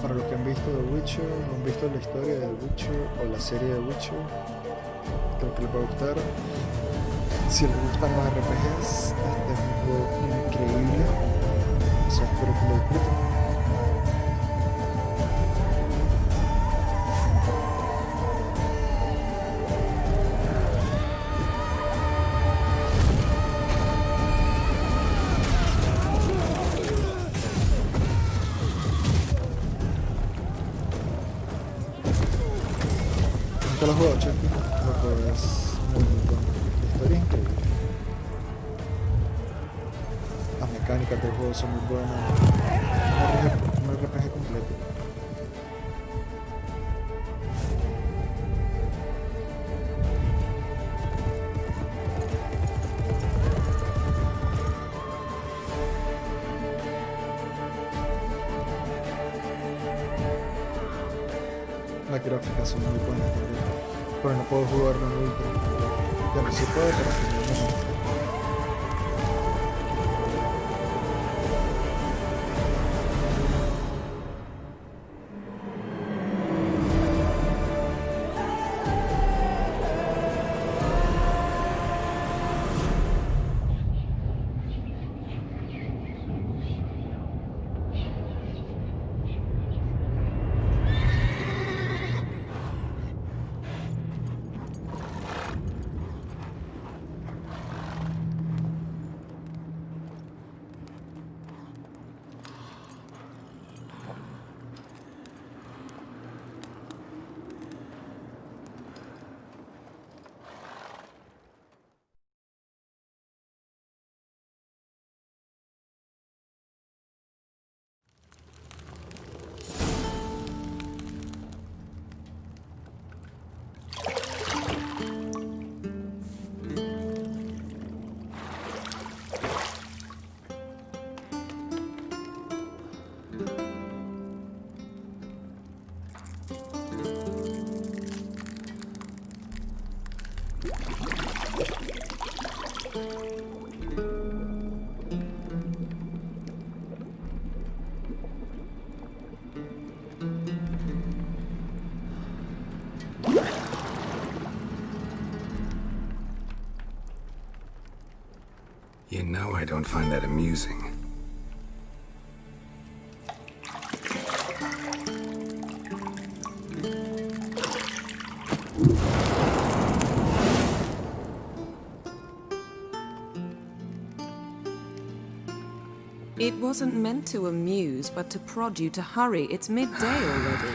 Para los que han visto The Witcher, o han visto la historia de The Witcher o la serie de Witcher, creo que les va a gustar. Si les gustan los RPGs, este es un juego increíble. O sea, espero que lo disfruten. Nunca lo he jugado, cheque. Pero es muy bueno. La historia es increíble. Las mecánicas del juego son muy buenas. Un RPG completo. Las gráficas son muy buenas también, pero no puedo jugarlo en ultra. Ya no se puede, pero no. You know I don't find that amusing. It wasn't meant to amuse, but to prod you to hurry. It's midday already.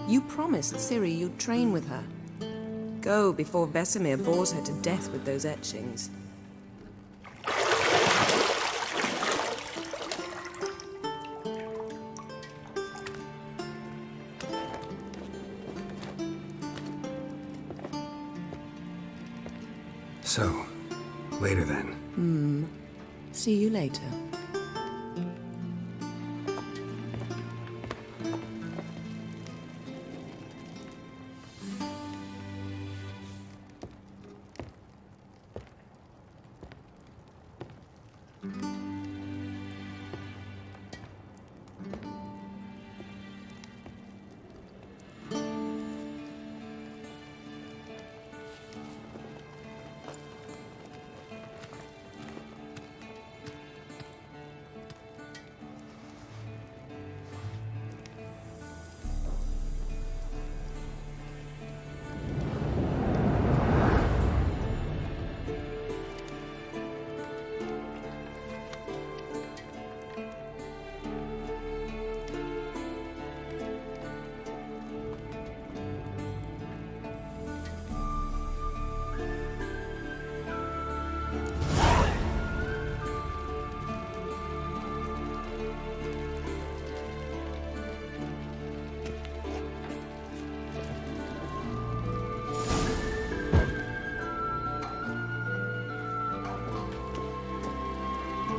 You promised Ciri you'd train with her. Go before Vesemir bores her to death with those etchings. So, later then. See you later.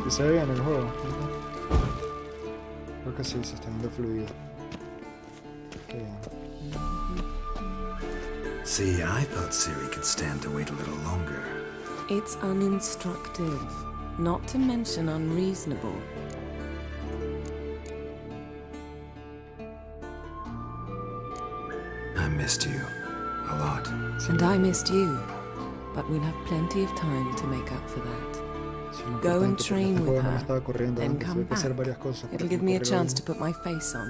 ¿Y se ve bien el juego? Creo que sí, se está viendo fluido. Qué bien. See, I thought Siri could stand to wait a little longer. It's uninstructive, not to mention unreasonable. I missed you a lot. And I missed you, but we'll have plenty of time to make up for that. Sí, lo Go and importante, porque train este with juego no me her, estaba corriendo then antes, come tuve que hacer back. varias cosas para It'll que give me a corriera chance bien. to put my face on.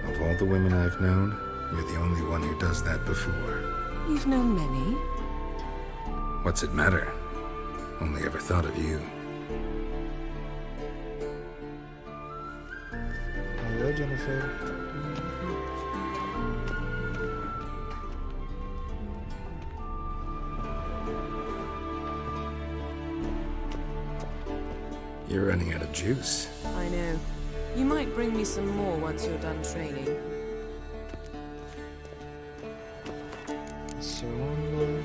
Of all the women I've known, you're the only one who does that before. You've known many. What's it matter? Only ever thought of you. Adiós, Jennifer. You're running out of juice. I know. You might bring me some more once you're done training. Segundo.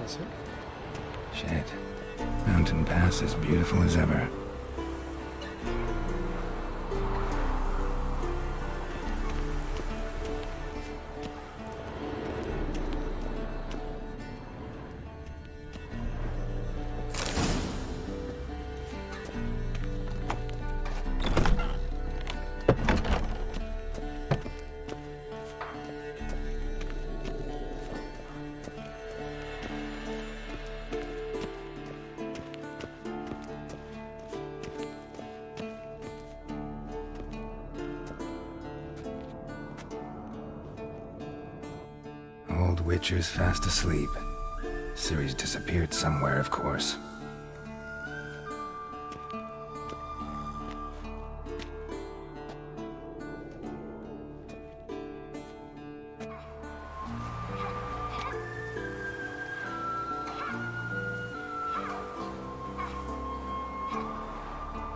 ¿Así? Shit. Mountain Pass as beautiful as ever. Old Witcher's fast asleep. Ciri's disappeared somewhere, of course.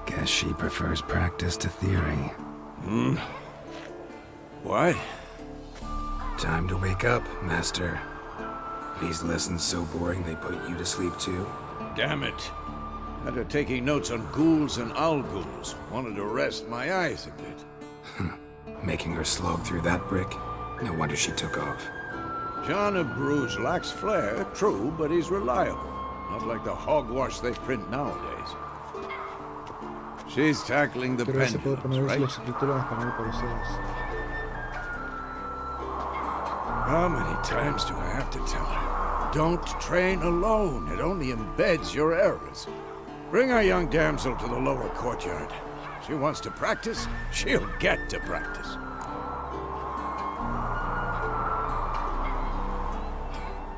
Guess she prefers practice to theory. What? Time to wake up, Master. These lessons so boring they put you to sleep too? Damn it. Had her taking notes on ghouls and owl-ghouls. Wanted to rest my eyes a bit. Making her slog through that brick? No wonder she took off. John of Bruges lacks flair, true, but he's reliable. Not like the hogwash they print nowadays. She's tackling the Quiero ver si puedo pendulums, poner right? los subtítulos en español para ustedes. How many times do I have to tell her? Don't train alone. It only embeds your errors. Bring our young damsel to the lower courtyard. She wants to practice, she'll get to practice.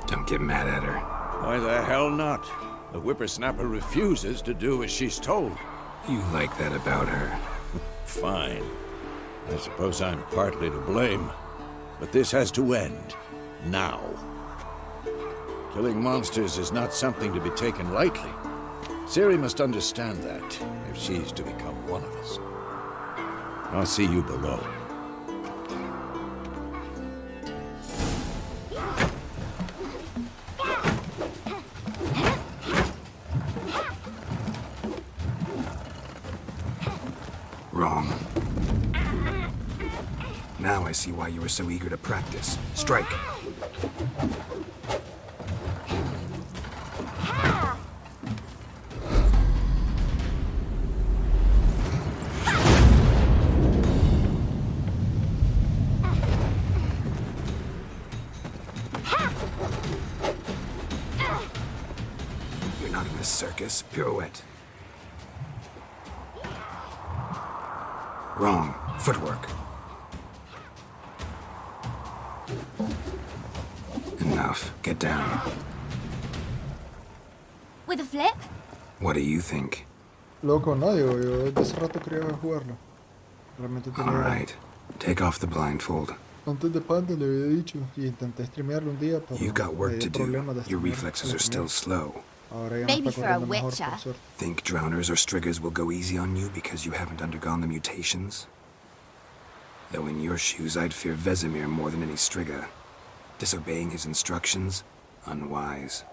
Don't get mad at her. Why the hell not? The whippersnapper refuses to do as she's told. You like that about her. Fine. I suppose I'm partly to blame. But this has to end. Now. Killing monsters is not something to be taken lightly. Ciri must understand that, if she's to become one of us. I'll see you below. Wrong. Now I see why you were so eager to practice. Strike. You're not in a circus. Pirouette. Wrong. Footwork. Enough. Get down. With a flip? What do you think? Loco, no, digo, yo desde hace rato quería jugarlo. Realmente All tenía... right. Take off the blindfold. Antes de Panda le había dicho y intenté streamearlo un día, pero You've got me work dio to do. problemas de Your streamear reflexes la are still primera. slow. Ahora ya me Maybe está for a corriendo mejor, witcher. por suerte. Think drowners or striggers will go easy on you because you haven't undergone the mutations? Though in your shoes, I'd fear Vesemir more than any strigger. Disobeying his instructions? Unwise.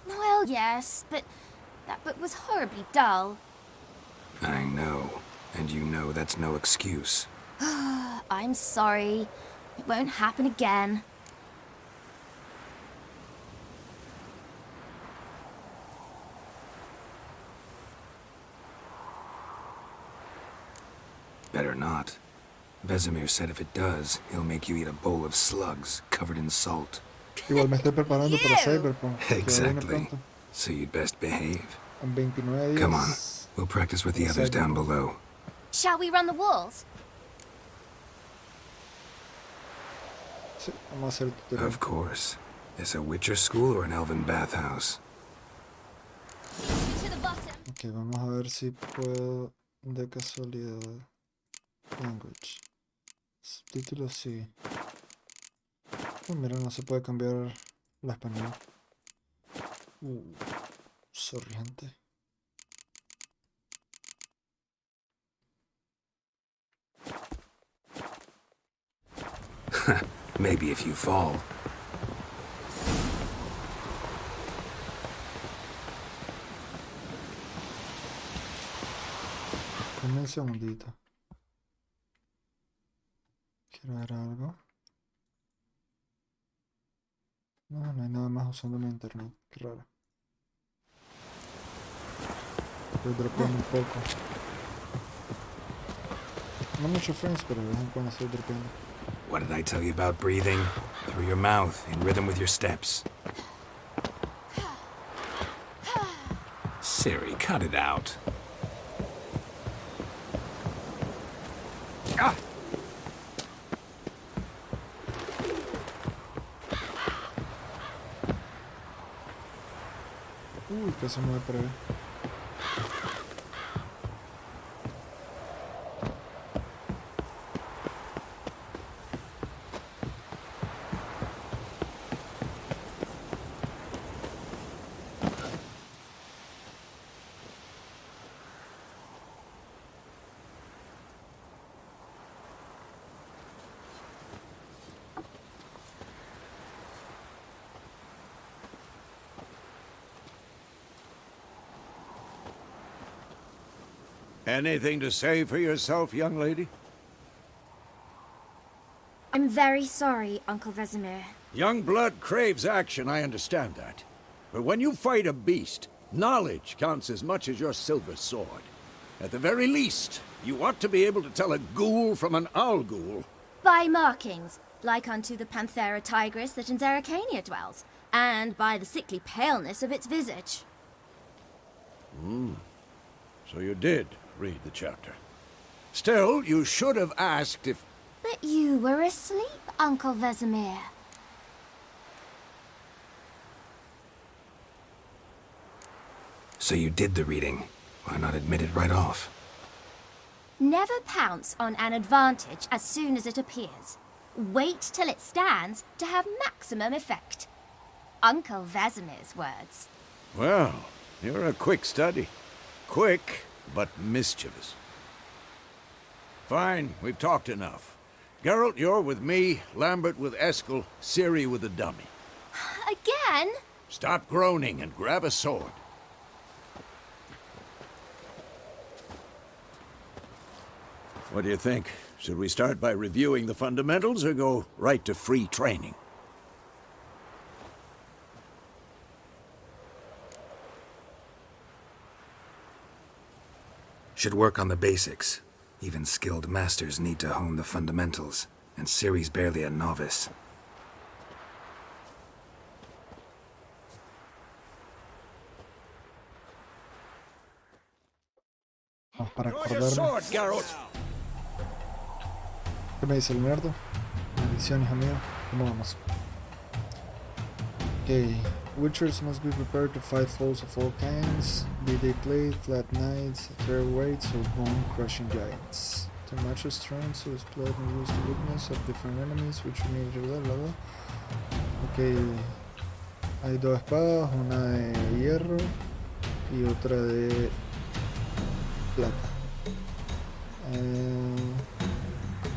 Well, yes, but that book was horribly dull. I know. And you know that's no excuse. I'm sorry. It won't happen again. Better not. Vesemir said if it does, he'll make you eat a bowl of slugs covered in salt. Igual me estoy preparando para Cyberpunk. que viene Exactly. pronto. So you'd best behave. En 29 días. Come on. We'll practice with the others down below. Shall we run the walls? Sí, vamos a hacer el tutorial. Of course. Is a Witcher school or an elven bathhouse? To the bottom. Ok, vamos a ver si puedo de casualidad. Language. Subtítulos sí. Oh, mira, no se puede cambiar la español. Sorry, gente. Maybe if you fall. Dame un segundito. Quiero ver algo. No, no hay nada más usando mi internet. Qué raro. Estoy dropeando un poco. No mucho frames, pero de vez en cuando estoy dropeando. What did I tell you about breathing? Through your mouth, in rhythm with your steps. Ciri, cut it out. Ah! Casi me prevé. Anything to say for yourself, young lady? I'm very sorry, Uncle Vesemir. Young blood craves action, I understand that. But when you fight a beast, knowledge counts as much as your silver sword. At the very least, you ought to be able to tell a ghoul from an owl ghoul. By markings, like unto the Panthera tigris that in Zeracania dwells, and by the sickly paleness of its visage. So you did read the chapter. Still, you should have asked if... But you were asleep, Uncle Vesemir. So you did the reading. Why not admit it right off? Never pounce on an advantage as soon as it appears. Wait till it stands to have maximum effect. Uncle Vesemir's words. Well, you're a quick study. Quick, but mischievous. Fine, we've talked enough. Geralt, you're with me, Lambert with Eskel, Ciri with the dummy. Again? Stop groaning and grab a sword. What do you think? Should we start by reviewing the fundamentals or go right to free training? Should work on the basics. Even skilled masters need to hone the fundamentals, and Ciri's barely a novice. Vamos para Draw your acordarme. sword, Geralt! ¿Qué me dice el nerdo? Bendiciones, amigo. ¿Cómo vamos? Okay. Witchers must be prepared to fight foes of all kinds, be they played, flat knights, weights, or bone-crushing giants. To match your strengths, so exploit and use the weakness of different enemies, which you need to blah blah blah. Okay. Hay dos espadas, una de hierro y otra de plata.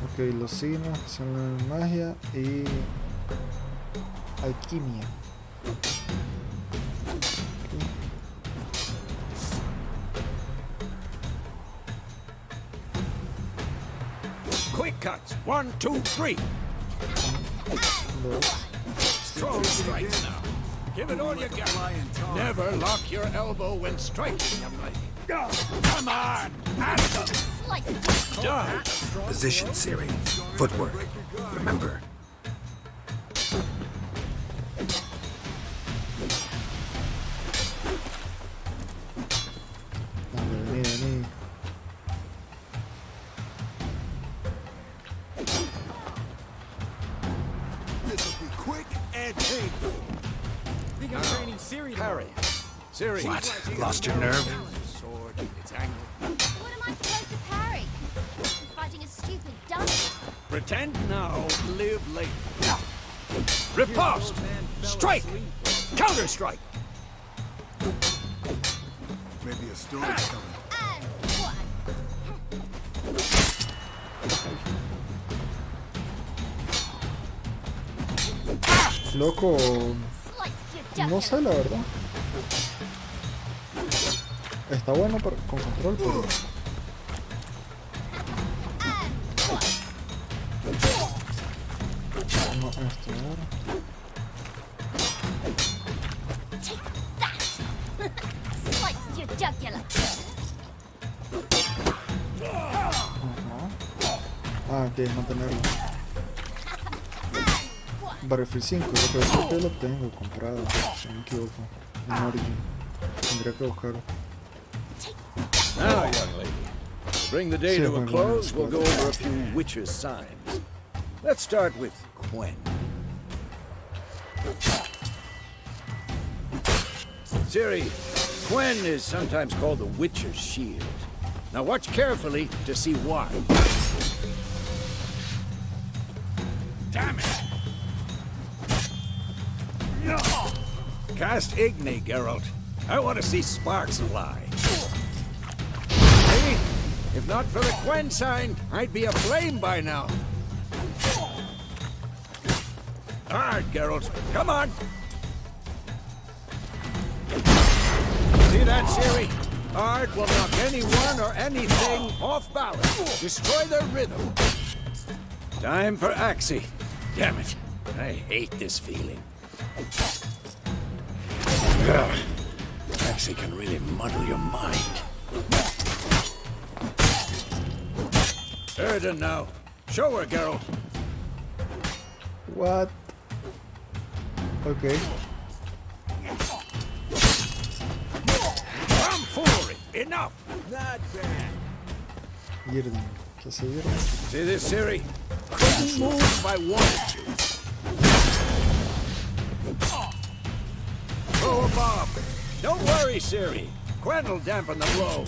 Ok, los signos son la magia y alquimia. Quick cuts! 1, 2, 3! Dos. Strong strikes now. Give it all you got. Never lock your elbow when striking, young lady. Come on! Done! Position, Ciri. Footwork. Remember. Vení, vení. This'll be quick and painful. Think I'm training Ciri Harry. Ciri. What? Lost your nerve? Sword, its angle. What am I supposed to parry? I'm fighting a stupid dummy. Pretend now, live later. Riposte! Strike! Counter-strike! Maybe a storm's coming. And what? Loco, Slice your no jugular. sé la verdad. Está bueno con control, pero And what? no, esto, a ver. Take that! Slice your jugular. Ah, ok, mantenerlo. Battlefield 5, creo que lo tengo comprado, si no me equivoco, en Origin. Tendría que buscarlo. Now, young lady, to bring the day Sí, to a muy close, bueno, we'll go over a few witches' signs. Let's start with Quen. Ciri, Quen is sometimes called the Witcher's Shield. Now watch carefully to see why. Damn it! Cast Igni, Geralt. I want to see sparks fly. See? If not for the Quen sign, I'd be aflame by now. Hard, Geralt. Come on! See that, Ciri? Hard will knock anyone or anything off balance. Destroy their rhythm. Time for Axie. Damn it. I hate this feeling. Ugh. Axie can really muddle your mind. Erden now. Show her, Geralt. What? Okay. Tomfoolery! Enough! Not bad. Irden. ¿Qué hace Irden? See this, Ciri? Couldn't move if I wanted to. Throw a bomb. Don't worry, Ciri. Quen will dampen the blow.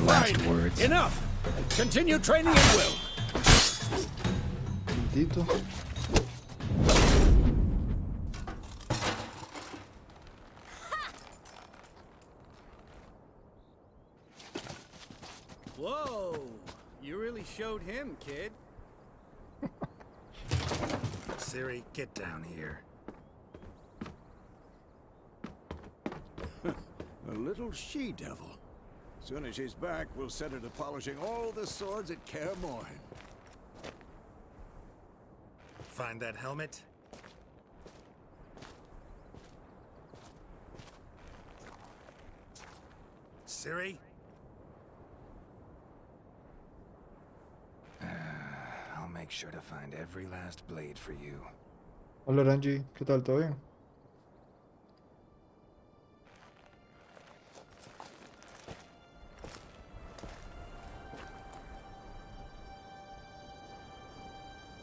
last Fine. words. Enough! Continue training at will. Puntito. Whoa! You really showed him, kid. Siri, get down here. A little she-devil. Soon as she's back, we'll set her to polishing all the swords at Kaer Morhen. Find that helmet? Siri? I'll make sure to find every last blade for you. Hola Ranji, ¿qué tal? ¿Todo bien?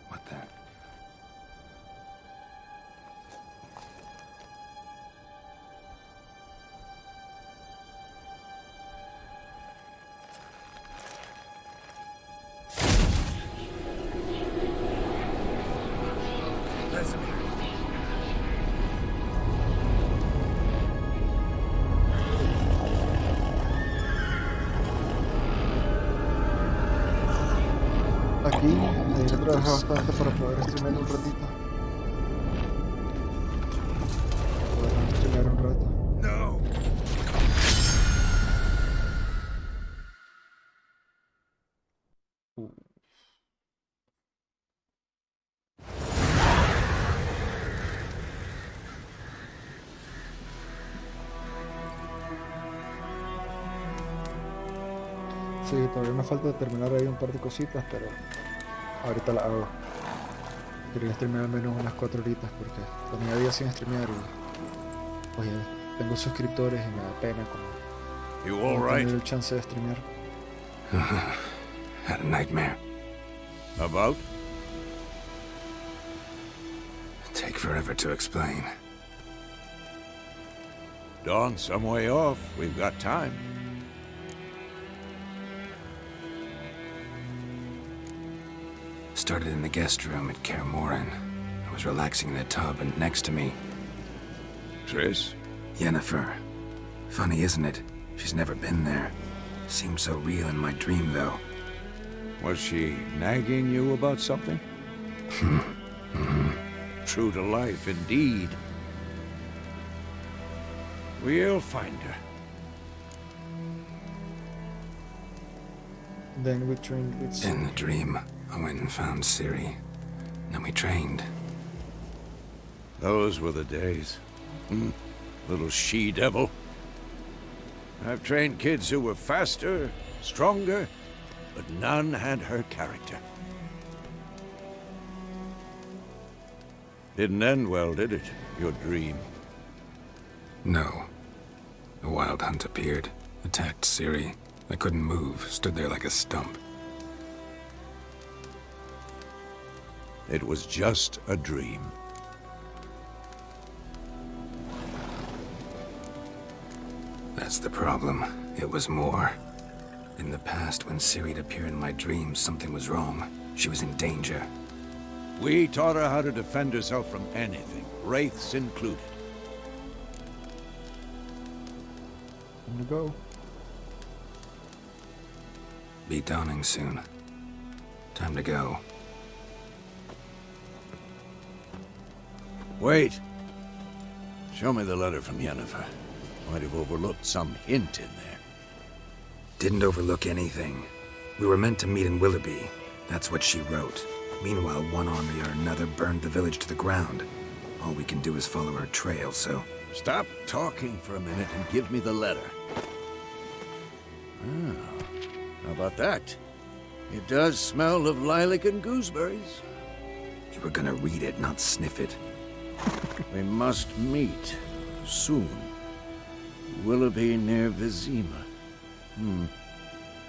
What the? Vesemir. Aquí hay que trabajar bastante para poder streamear un ratito. Poder streamear un rato. No! Sí, todavía me falta terminar ahí un par de cositas, pero ahorita la hago. Quería streamear al menos unas 4 horitas porque tenía días sin streamear y pues ya tengo suscriptores y me da pena como You no all right? tener el chance de streamear. Had a nightmare. About? Take forever to explain. Dawn's some way off. We've got time. Started in the guest room at Kaer Morhen. I was relaxing in a tub, and next to me, Triss? Yennefer. Funny, isn't it? She's never been there. Seemed so real in my dream, though. Was she nagging you about something? True to life, indeed. We'll find her. Then we trained with In the dream, I went and found Ciri. Then we trained. Those were the days. Little she-devil. I've trained kids who were faster, stronger, but none had her character. Didn't end well, did it? Your dream? No. A wild hunt appeared, attacked Ciri. I couldn't move, stood there like a stump. It was just a dream. That's the problem. It was more. In the past, when Ciri'd appear in my dreams, something was wrong. She was in danger. We taught her how to defend herself from anything, wraiths included. Time to go. Be dawning soon. Time to go. Wait. Show me the letter from Yennefer. Might have overlooked some hint in there. Didn't overlook anything. We were meant to meet in Willoughby. That's what she wrote. Meanwhile, one army or another burned the village to the ground. All we can do is follow her trail, so... Stop talking for a minute and give me the letter. Ah, how about that? It does smell of lilac and gooseberries. You were gonna read it, not sniff it. We must meet soon. Willoughby near Vizima.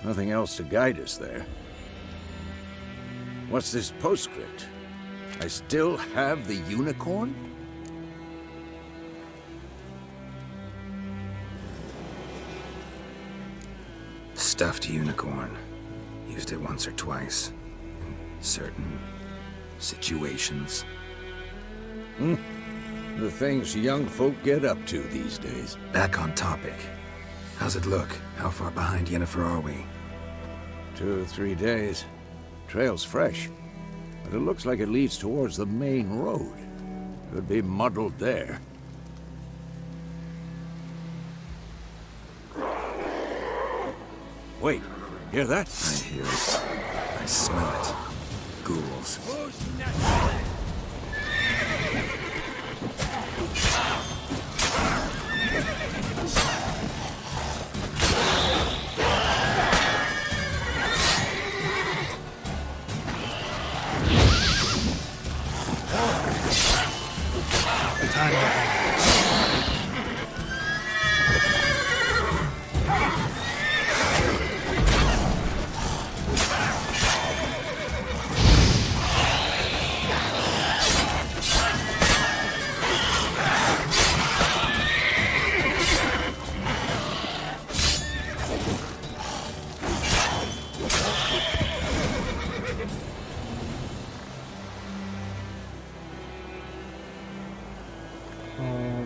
Nothing else to guide us there. What's this postscript? I still have the unicorn? Stuffed unicorn. Used it once or twice. In certain situations. The things young folk get up to these days. Back on topic. How's it look? How far behind Yennefer are we? 2 or 3 days. Trail's fresh. But it looks like it leads towards the main road. Could be muddled there. Wait, hear that? I hear it. I smell it. Ghouls.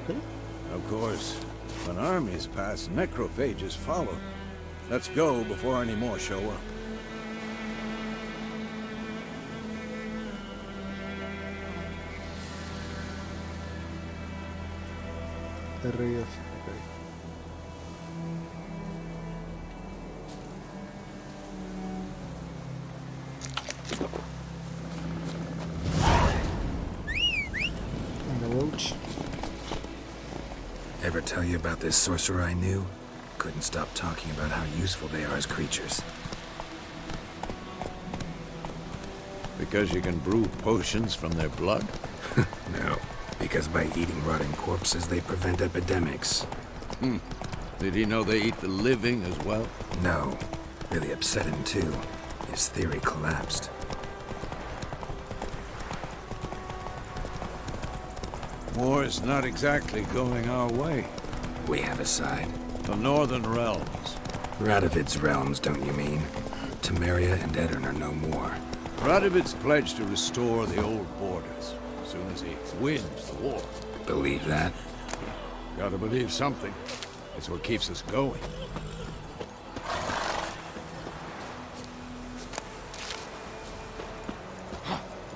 Okay. Of course, when armies pass, necrophages follow. Let's go before any more show up. RED. Okay. And the roach. Ever tell you about this sorcerer I knew? Couldn't stop talking about how useful they are as creatures. Because you can brew potions from their blood? No, because by eating rotting corpses, they prevent epidemics. Did he know they eat the living as well? No, really upset him too. His theory collapsed. War's not exactly going our way. We have a side. The Northern Realms. Radovid's realms, don't you mean? Temeria and Edirn are no more. Radovid's pledged to restore the old borders as soon as he wins the war. Believe that? Gotta believe something. It's what keeps us going.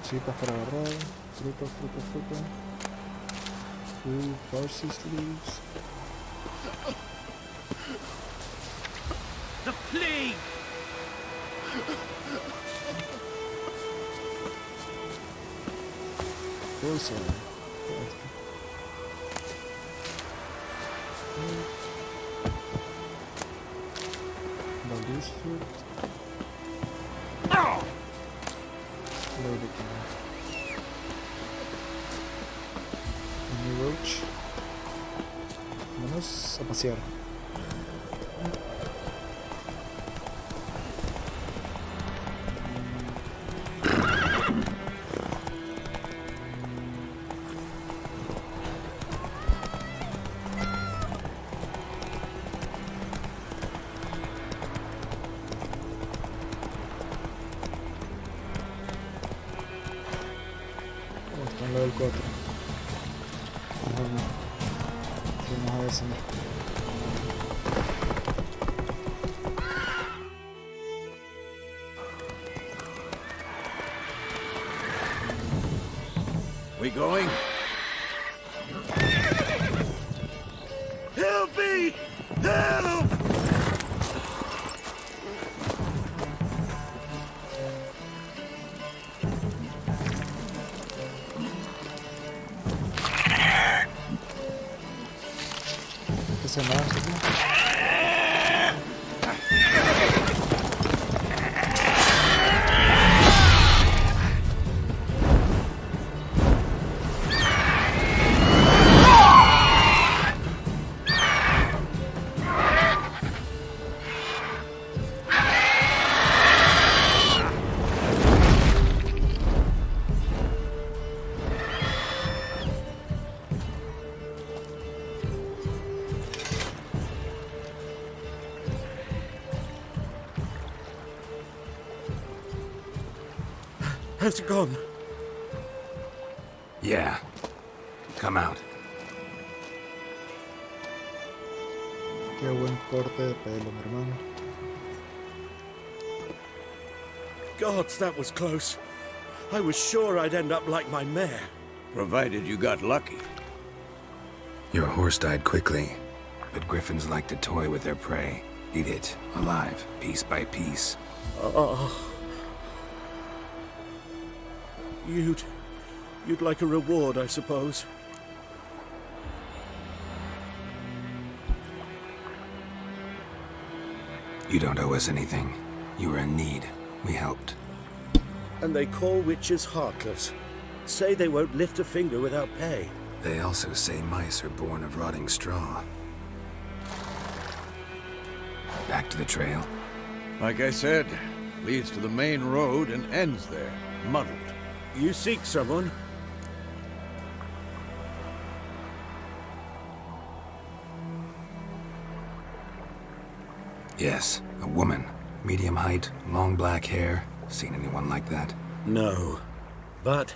Cositas para agarrar. Fruta, fruta, fruta. Parsley leaves. The plague! Cosa. Valdez fruit. Loaded Mini roach. Vamos a pasear. Está en lo del 4. Vamos a descender. We going? Help me! Help! ¿Qué se llama esto aquí? Has it gone? Yeah. Come out. Qué buen corte de pelo, mi hermano. Gods, that was close. I was sure I'd end up like my mare. Provided you got lucky. Your horse died quickly, but griffins like to toy with their prey. Eat it, alive, piece by piece. You'd like a reward, I suppose. You don't owe us anything. You were in need. We helped. And they call witches heartless. Say they won't lift a finger without pay. They also say mice are born of rotting straw. Back to the trail. Like I said, leads to the main road and ends there, muddled. You seek someone? Yes, a woman. Medium height, long black hair. Seen anyone like that? No. But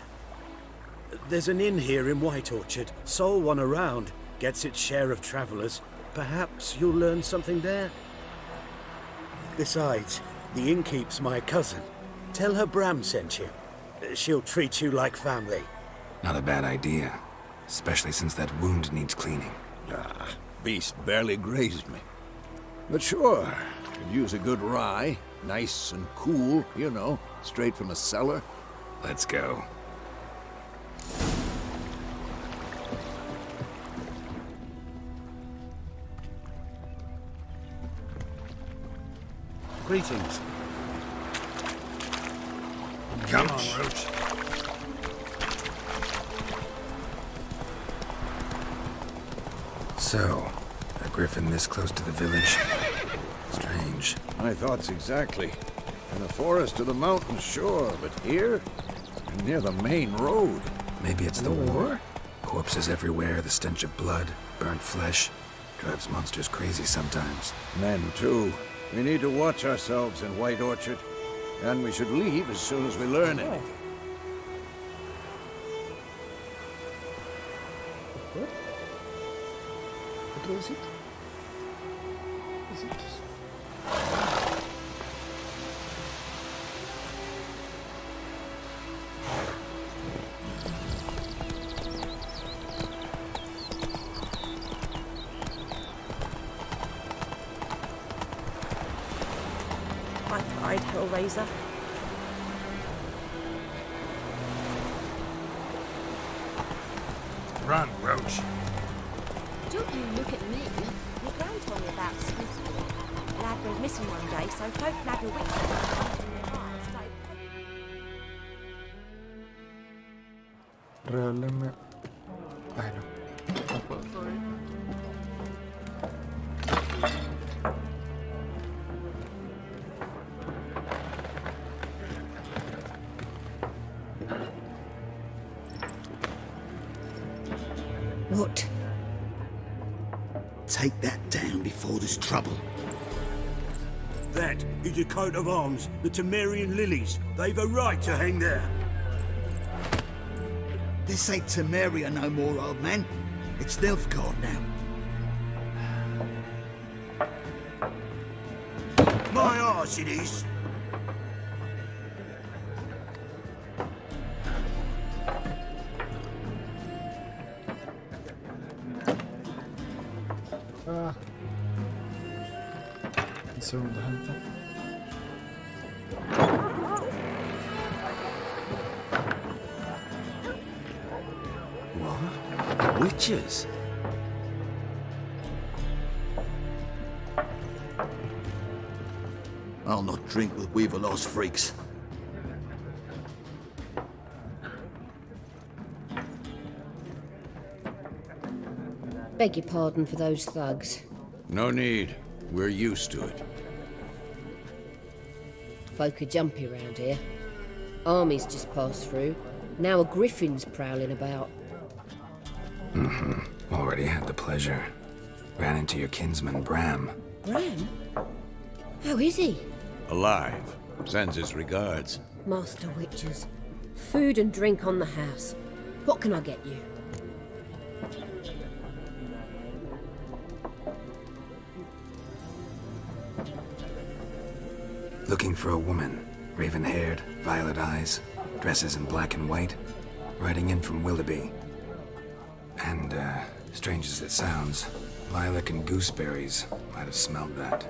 there's an inn here in White Orchard. Sole one around. Gets its share of travelers. Perhaps you'll learn something there? Besides, the innkeep's my cousin. Tell her Bram sent you. She'll treat you like family. Not a bad idea. Especially since that wound needs cleaning. Ah, beast barely grazed me. But sure, could use a good rye. Nice and cool, you know, straight from a cellar. Let's go. Greetings. Come on, Roach. So, a griffin this close to the village? Strange. My thoughts exactly. In the forest or the mountains, sure, but here? And near the main road. Maybe it's the war? Corpses everywhere, the stench of blood, burnt flesh. Drives monsters crazy sometimes. Men, too. We need to watch ourselves in White Orchard. And we should leave as soon as we learn anything. ¿Otro besito? Besitos. I cried, Hellraiser. Run, Roach. Don't you look at me. My gran told me about Swift. Lad went missing one day, so folk flag a witch. Regálame. Ay, no. No puedo todavía. What? Take that down before there's trouble. That is a coat of arms, the Temerian lilies. They've a right to hang there. This ain't Temeria no more, old man. It's Nilfgaard now. My arse it is. Ah. Un segundo, gente. What? Witches? I'll not drink with Weaver-lost freaks. Beg your pardon for those thugs. No need. We're used to it. Folk are jumpy around here. Armies just passed through. Now a griffin's prowling about. Already had the pleasure. Ran into your kinsman, Bram. Bram? How is he? Alive. Sends his regards. Master witches. Food and drink on the house. What can I get you? Looking for a woman. Raven-haired, violet eyes, dresses in black and white. Riding in from Willoughby. And, strange as it sounds, lilac and gooseberries might have smelled that.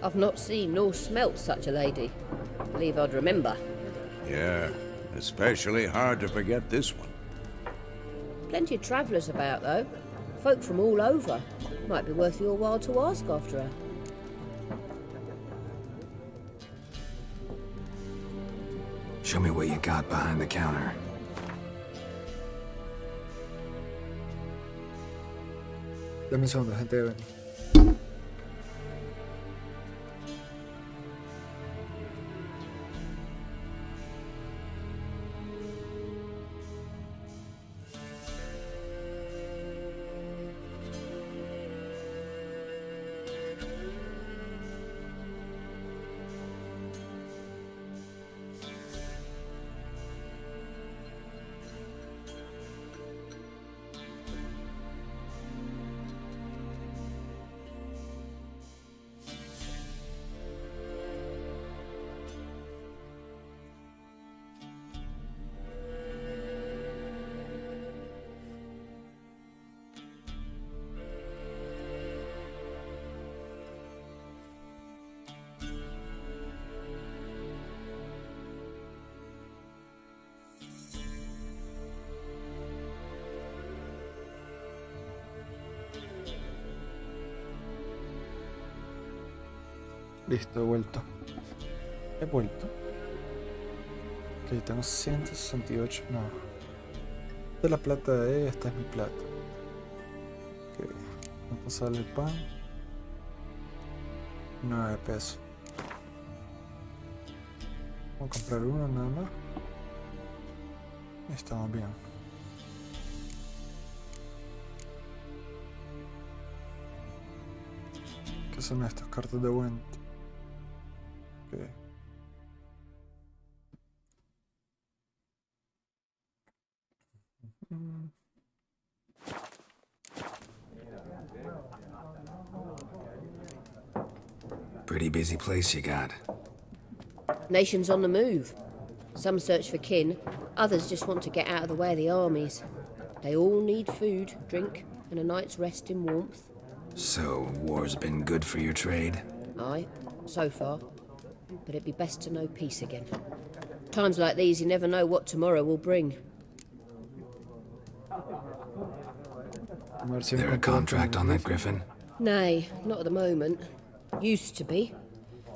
I've not seen nor smelt such a lady. Believe I'd remember. Yeah, especially hard to forget this one. Plenty of travellers about, though. Folk from all over. Might be worth your while to ask after her. Show me what you got behind the counter. Dame un segundo, gente de Veni. Listo, he vuelto. He vuelto. Ok, tengo 168. No. Esta es la plata de ella, esta es mi plata. Ok. ¿Cuánto sale el pan? 9 pesos. Vamos a comprar uno nada más. Estamos bien. ¿Qué son estas cartas de Wendy? Okay. Pretty busy place you got. Nations on the move. Some search for kin, others just want to get out of the way of the armies. They all need food, drink, and a night's rest in warmth. So, war's been good for your trade? Aye, so far. But it'd be best to know peace again. Times like these, you never know what tomorrow will bring. There a contract on that griffin? Nay, not at the moment. Used to be.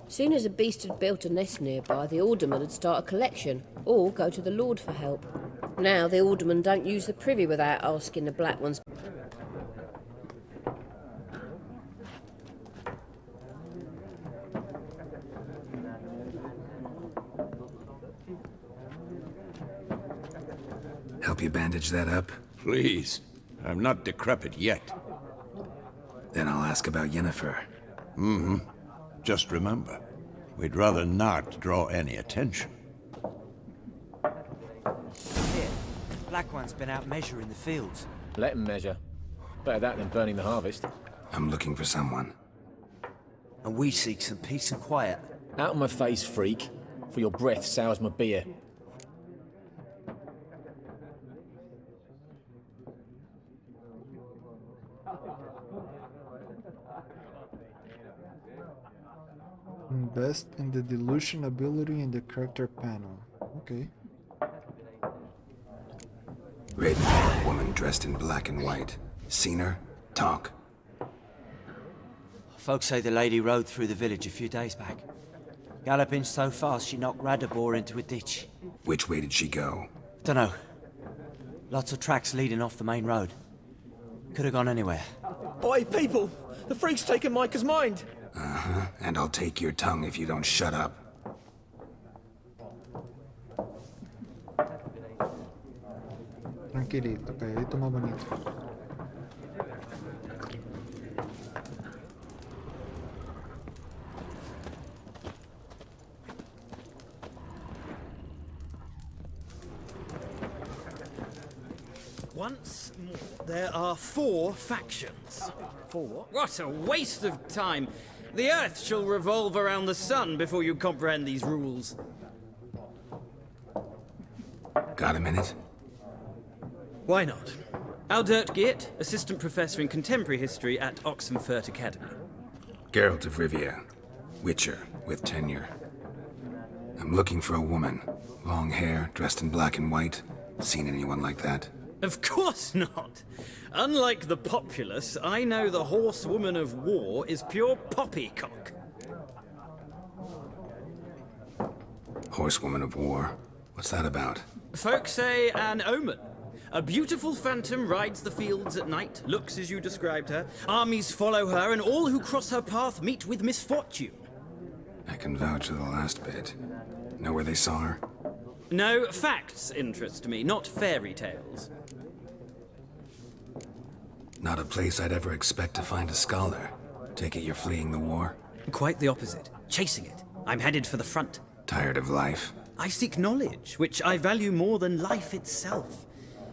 Soon as a beast had built a nest nearby, the alderman would start a collection, or go to the Lord for help. Now the alderman don't use the privy without asking the black ones. Help you bandage that up? Please. I'm not decrepit yet. Then I'll ask about Yennefer. Mm-hmm. Just remember, we'd rather not draw any attention. Here, Black One's been out measuring the fields. Let him measure. Better that than burning the harvest. I'm looking for someone. And we seek some peace and quiet. Out of my face, freak. For your breath sours my beer. Invest in the delusion ability in the character panel. Okay. Raven-haired woman dressed in black and white. Seen her? Talk. Folks say the lady rode through the village a few days back. Galloping so fast she knocked Radabor into a ditch. Which way did she go? Dunno. Lots of tracks leading off the main road. Could have gone anywhere. Oi, people! The freak's taken Micah's mind! Uh-huh. And I'll take your tongue if you don't shut up. Tranquilito, calladito más bonito. Once more, there are 4 factions. 4 what? What a waste of time. The Earth shall revolve around the sun before you comprehend these rules. Got a minute? Why not? Aldert Geert, Assistant Professor in Contemporary History at Oxenfurt Academy. Geralt of Rivia, Witcher, with tenure. I'm looking for a woman. Long hair, dressed in black and white. Seen anyone like that? Of course not. Unlike the populace, I know the horsewoman of war is pure poppycock. Horsewoman of war? What's that about? Folk say an omen. A beautiful phantom rides the fields at night, looks as you described her. Armies follow her, and all who cross her path meet with misfortune. I can vouch for the last bit. Know where they saw her? No, facts interest me, not fairy tales. Not a place I'd ever expect to find a scholar. Take it you're fleeing the war? Quite the opposite. Chasing it. I'm headed for the front. Tired of life? I seek knowledge, which I value more than life itself.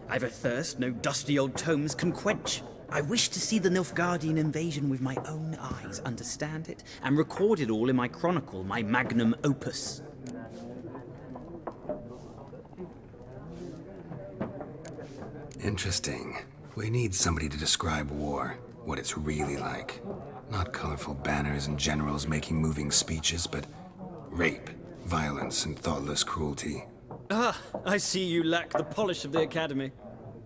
I've a thirst no dusty old tomes can quench. I wish to see the Nilfgaardian invasion with my own eyes, understand it, and record it all in my chronicle, my magnum opus. Interesting. We need somebody to describe war, what it's really like. Not colorful banners and generals making moving speeches, but rape, violence, and thoughtless cruelty. Ah, I see you lack the polish of the Academy.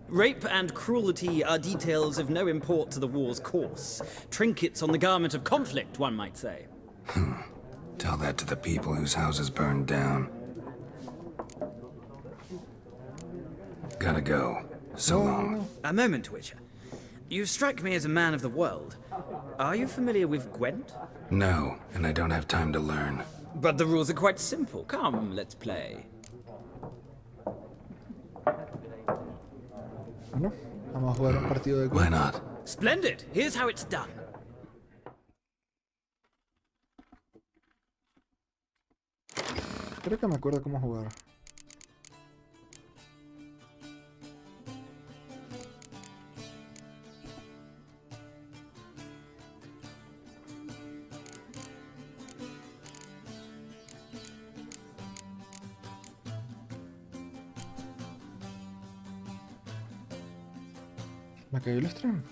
Rape and cruelty are details of no import to the war's course. Trinkets on the garment of conflict, one might say. Tell that to the people whose houses burned down. Gotta go. So long. A moment, Witcher. You strike me as a man of the world. Are you familiar with Gwent? No, and I don't have time to learn. But the rules are quite simple. Come, let's play. Bueno, vamos a jugar un partido de Why not? Splendid! Here's how it's done. Creo que me acuerdo cómo jugar. Me cayó el stream.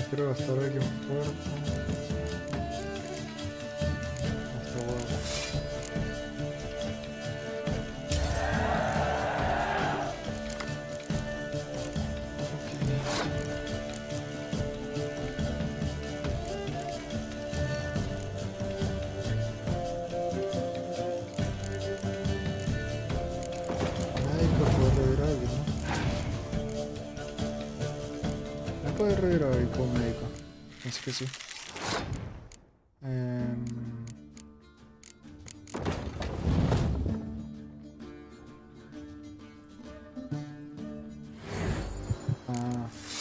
Quiero gastar a alguien fuerte. Hasta luego. Ay, por poder rever a alguien, ¿no? poder regrabar como médico. Así que sí.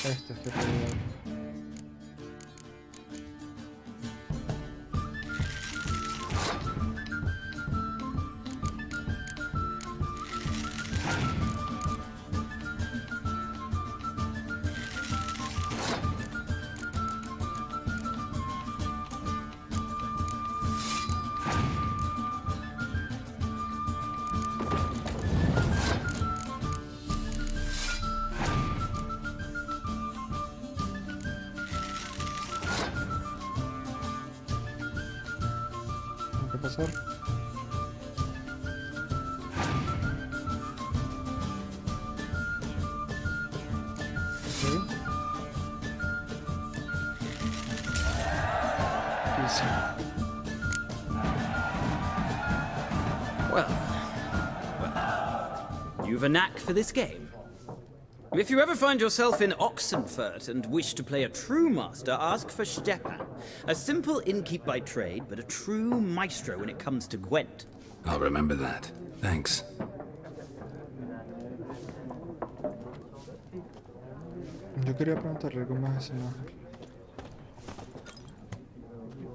Esto es que regrabar. ¿Qué pasar? Ok. Easy. Well, you've a knack for this game. If you ever find yourself in Oxenfurt and wish to play a true master, ask for Stepan. A simple innkeep by trade, but a true maestro when it comes to Gwent. I'll remember that. Thanks. Yo quería preguntarle cómo es ese mago.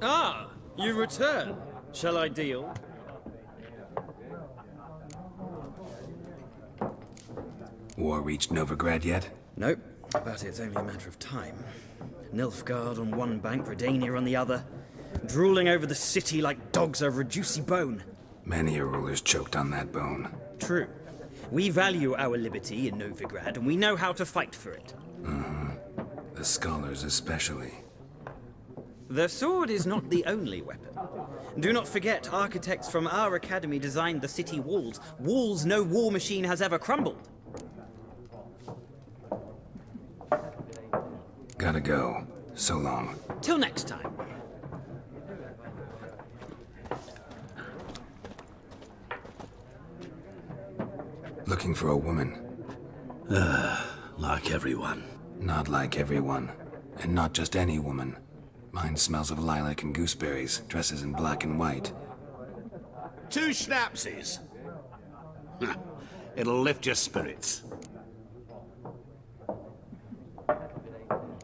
Ah, you return. Shall I deal? War reached Novigrad yet? Nope, but it's only a matter of time. Nilfgaard on one bank, Redania on the other, drooling over the city like dogs over a juicy bone. Many a ruler's choked on that bone. True. We value our liberty in Novigrad, and we know how to fight for it. The scholars especially. The sword is not the only weapon. Do not forget, architects from our academy designed the city walls. Walls no war machine has ever crumbled. Gotta go. So long. Till next time. Looking for a woman. Like everyone. Not like everyone. And not just any woman. Mine smells of lilac and gooseberries, dresses in black and white. 2 schnapsies. It'll lift your spirits.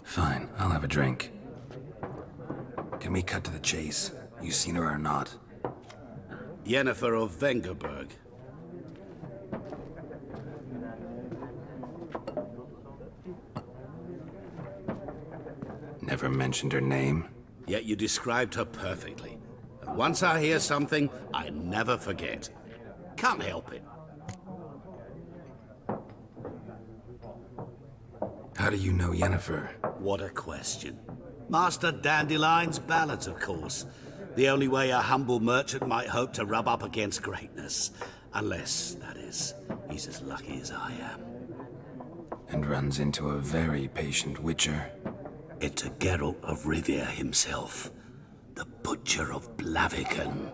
Fine, I'll have a drink. Can we cut to the chase? You seen her or not? Yennefer of Vengerberg. Never mentioned her name? Yet you described her perfectly. And once I hear something, I never forget. Can't help it. How do you know Yennefer? What a question. Master Dandelion's ballads, of course. The only way a humble merchant might hope to rub up against greatness. Unless, that is, he's as lucky as I am. And runs into a very patient witcher. It's a Geralt of Rivia himself. The Butcher of Blaviken.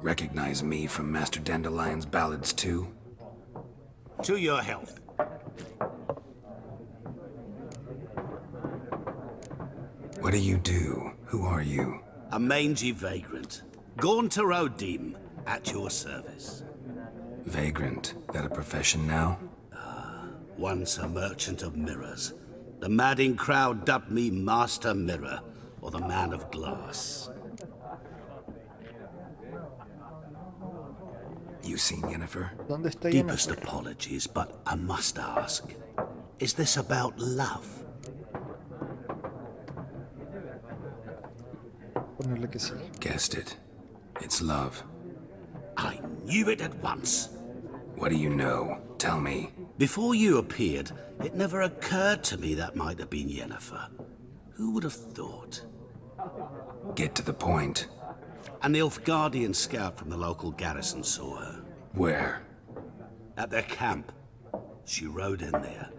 Recognize me from Master Dandelion's ballads too? To your health. What do you do? Who are you? A mangy vagrant. Gaunter Odim, at your service. Vagrant. That a profession now? Once a merchant of mirrors. The madding crowd dubbed me Master Mirror, or the Man of Glass. You seen Yennefer? ¿Dónde está Deepest Yennefer? apologies, but I must ask. Is this about love? Ponerle que sí. Guessed it. It's love. I knew it at once. What do you know? Tell me. Before you appeared, it never occurred to me that might have been Yennefer. Who would have thought? Get to the point. An Nilfgaardian scout from the local garrison saw her. Where? At their camp. She rode in there.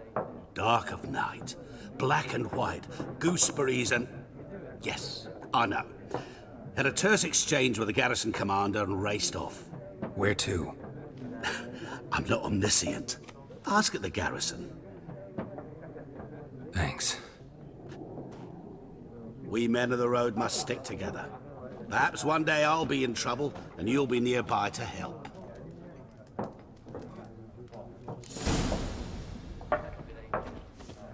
Dark of night. Black and white. Gooseberries and... Yes, I know. Had a terse exchange with the garrison commander and raced off. Where to? I'm not omniscient. Ask at the garrison. Thanks. We men of the road must stick together. Perhaps one day I'll be in trouble, and you'll be nearby to help.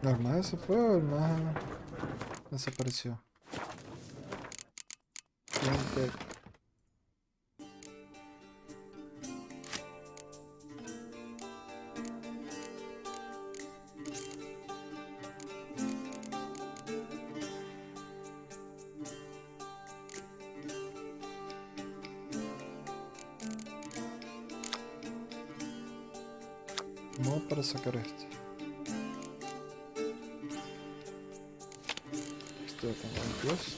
¿La armada se fue o el más desapareció? Gente. Vamos para sacar esto. Esto tengo 22.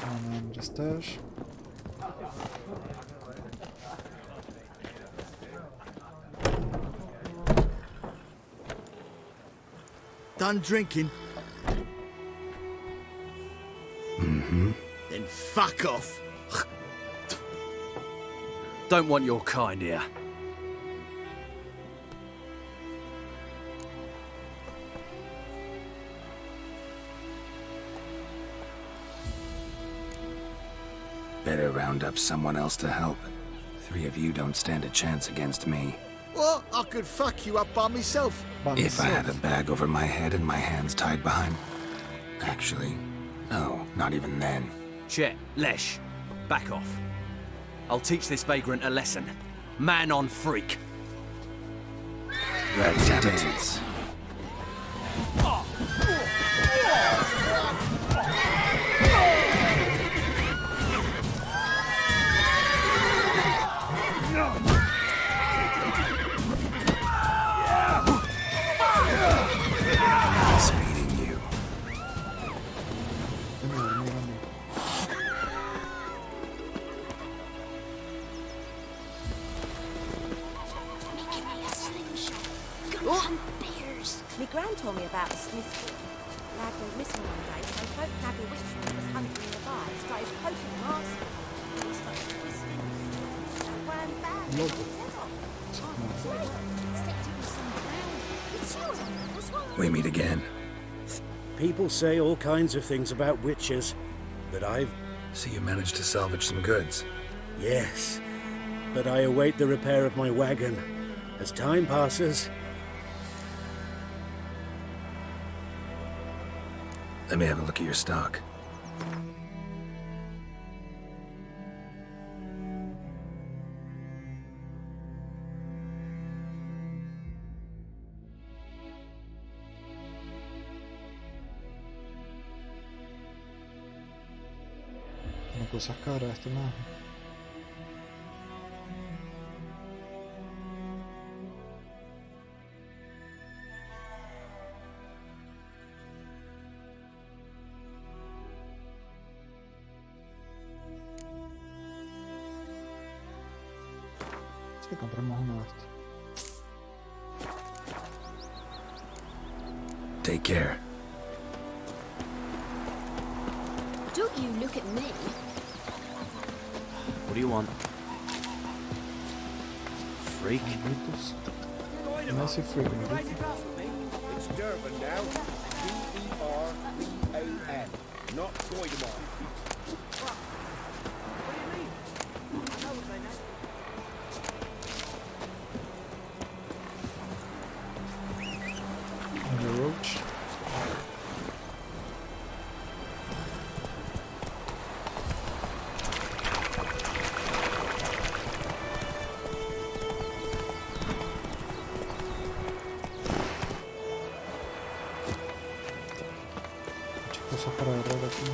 And the stash. Done drinking? Mm-hmm. Then fuck off. Don't want your kind here. Better round up someone else to help. 3 of you don't stand a chance against me. What? I could fuck you up by myself. If I had a bag over my head and my hands tied behind... Actually, no, not even then. Chet, Lesh, back off. I'll teach this vagrant a lesson. Man on freak. Damn it. My gran told me about a Smith boy. Lad went missing one day, so folk nagged a witchman was hunting nearby, started poking him arse. He started whistling. That ran bad. His head off. Except it was some brown. It's yours. What's wrong? We meet again. People say all kinds of things about witches, but I've... So you managed to salvage some goods? Yes, but I await the repair of my wagon. As time passes... Let me have a look at your stock. Tiene cosas caras este más. Que compramos uno de estos. Take care. Don't you look at me. What do you want? Freak? Massive freak. It's Durban now. D-E-R-B-A-N. Not Goidemar. Roach. Muchas cosas para agarrar aquí.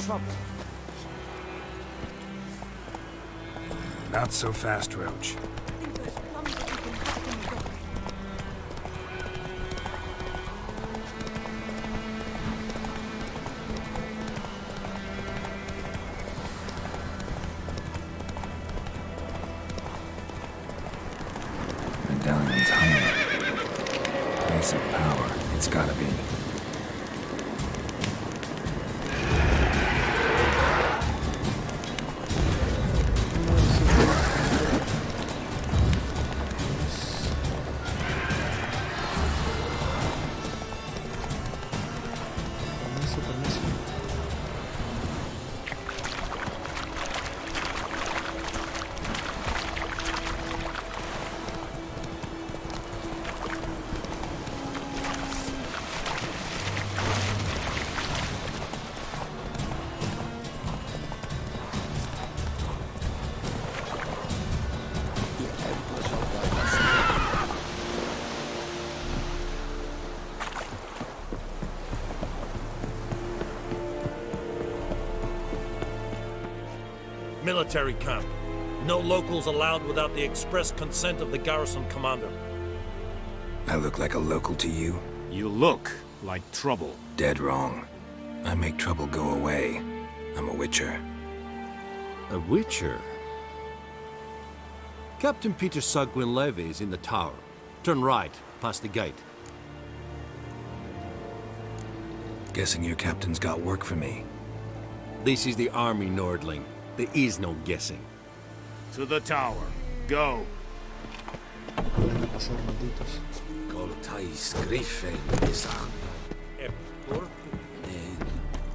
trouble. Not so fast, Roach. Medallion's humming. Place of power. It's gotta be. Military camp. No locals allowed without the express consent of the garrison commander. I look like a local to you? You look like trouble. Dead wrong. I make trouble go away. I'm a witcher. A witcher? Captain Peter Sagwin Levy is in the tower. Turn right, past the gate. Guessing your captain's got work for me. This is the army, Nordling. There is no guessing. To the tower. Go. Coltais griffin isan.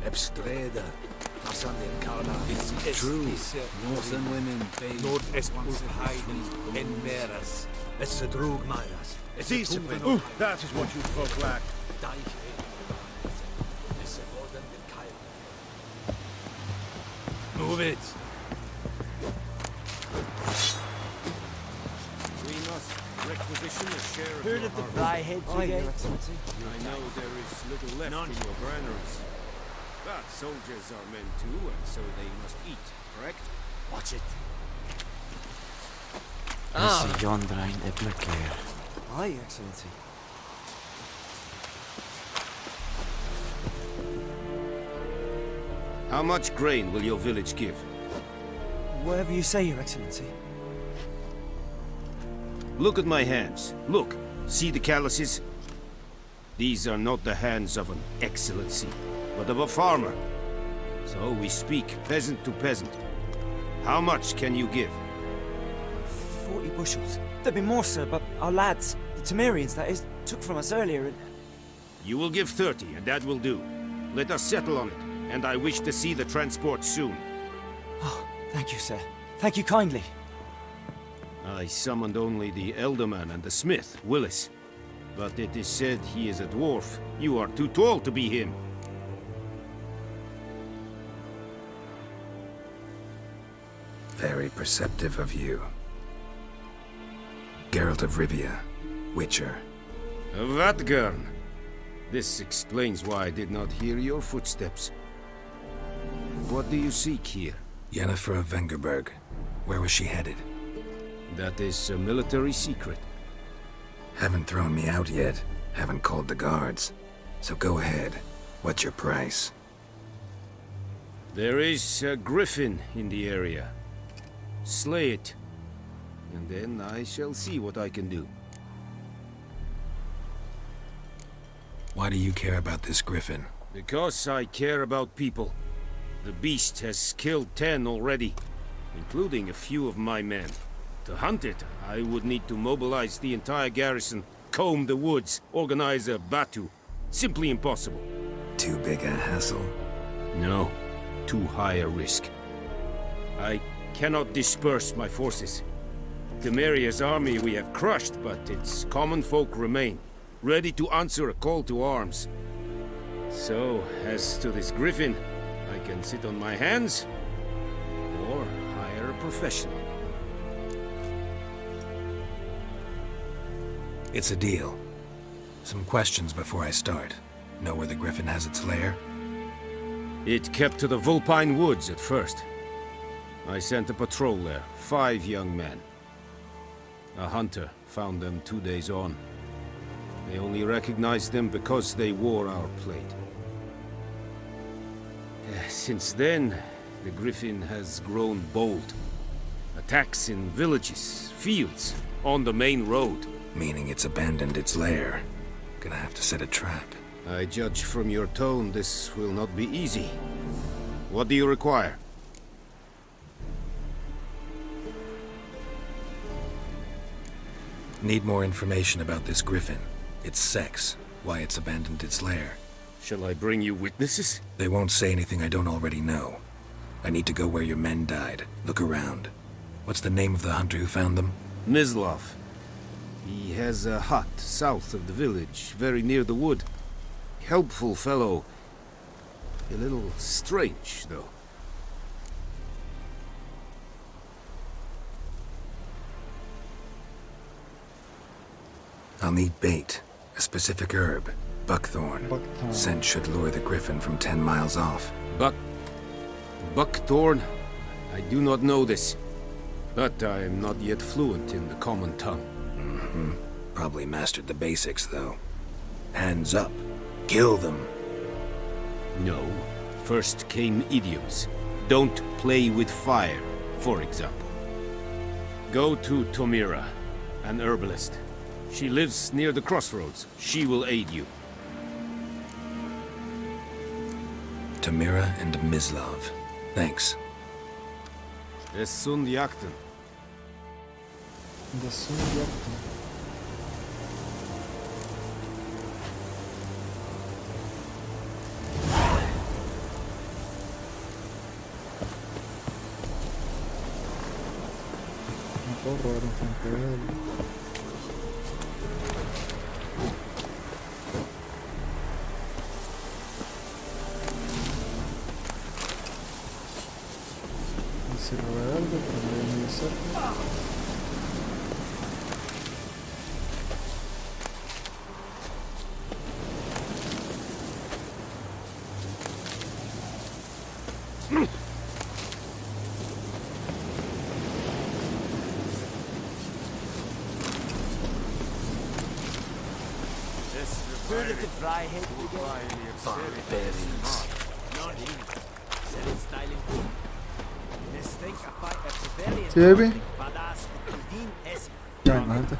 Ebstreda. It's true. Northern women Nord-est hiding in meras. It's a drug myras. Discipline. That is what you folk lack. Move it. We must requisition a share of Heard your of the harvest. Flyhead Brigade? Your Excellency. I know there is little left in your granaries. But soldiers are men too, and so they must eat, correct? Watch it. Monsieur John Drain de Blackhair. Aye, Your Excellency. How much grain will your village give? Whatever you say, Your Excellency. Look at my hands. Look. See the calluses? These are not the hands of an excellency, but of a farmer. So we speak peasant to peasant. How much can you give? 40 bushels. There'd be more, sir, but our lads, the Temerians, that is, took from us earlier and... You will give 30, and that will do. Let us settle on it, and I wish to see the transport soon. Oh, thank you, sir. Thank you kindly. I summoned only the Elderman and the smith, Willis. But it is said he is a dwarf. You are too tall to be him. Very perceptive of you. Geralt of Rivia, Witcher. Vatgern! This explains why I did not hear your footsteps. What do you seek here? Yennefer of Vengerberg. Where was she headed? That is a military secret. Haven't thrown me out yet. Haven't called the guards. So go ahead. What's your price? There is a griffin in the area. Slay it. And then I shall see what I can do. Why do you care about this griffin? Because I care about people. The beast has killed 10 already, including a few of my men. To hunt it, I would need to mobilize the entire garrison, comb the woods, organize a batu. Simply impossible. Too big a hassle? No, too high a risk. I cannot disperse my forces. Temeria's army we have crushed, but its common folk remain, ready to answer a call to arms. So, as to this griffin, I can sit on my hands, or hire a professional. It's a deal. Some questions before I start. Know where the griffin has its lair? It kept to the Vulpine Woods at first. I sent a patrol there, 5 young men. A hunter found them 2 days on. They only recognized them because they wore our plate. Since then, the Griffin has grown bold. Attacks in villages, fields, on the main road. Meaning it's abandoned its lair. Gonna have to set a trap. I judge from your tone this will not be easy. What do you require? Need more information about this Griffin. Its sex, why it's abandoned its lair. Shall I bring you witnesses? They won't say anything I don't already know. I need to go where your men died. Look around. What's the name of the hunter who found them? Mislav. He has a hut south of the village, very near the wood. Helpful fellow. A little strange, though. I'll need bait. A specific herb. Buckthorn. Scent should lure the Griffin from 10 miles off. Buckthorn? I do not know this. But I am not yet fluent in the common tongue. Mm-hmm. Probably mastered the basics, though. Hands up. Kill them. No. First came idioms. Don't play with fire, for example. Go to Tomira, an herbalist. She lives near the crossroads. She will aid you. Tomira and Mislav. Thanks. DeusMoon Juega. DeusMoon Juega. No puedo robar enfrente de él. Si robar algo, pero no voy muy cerca. Sí, baby. Ya, imagínate.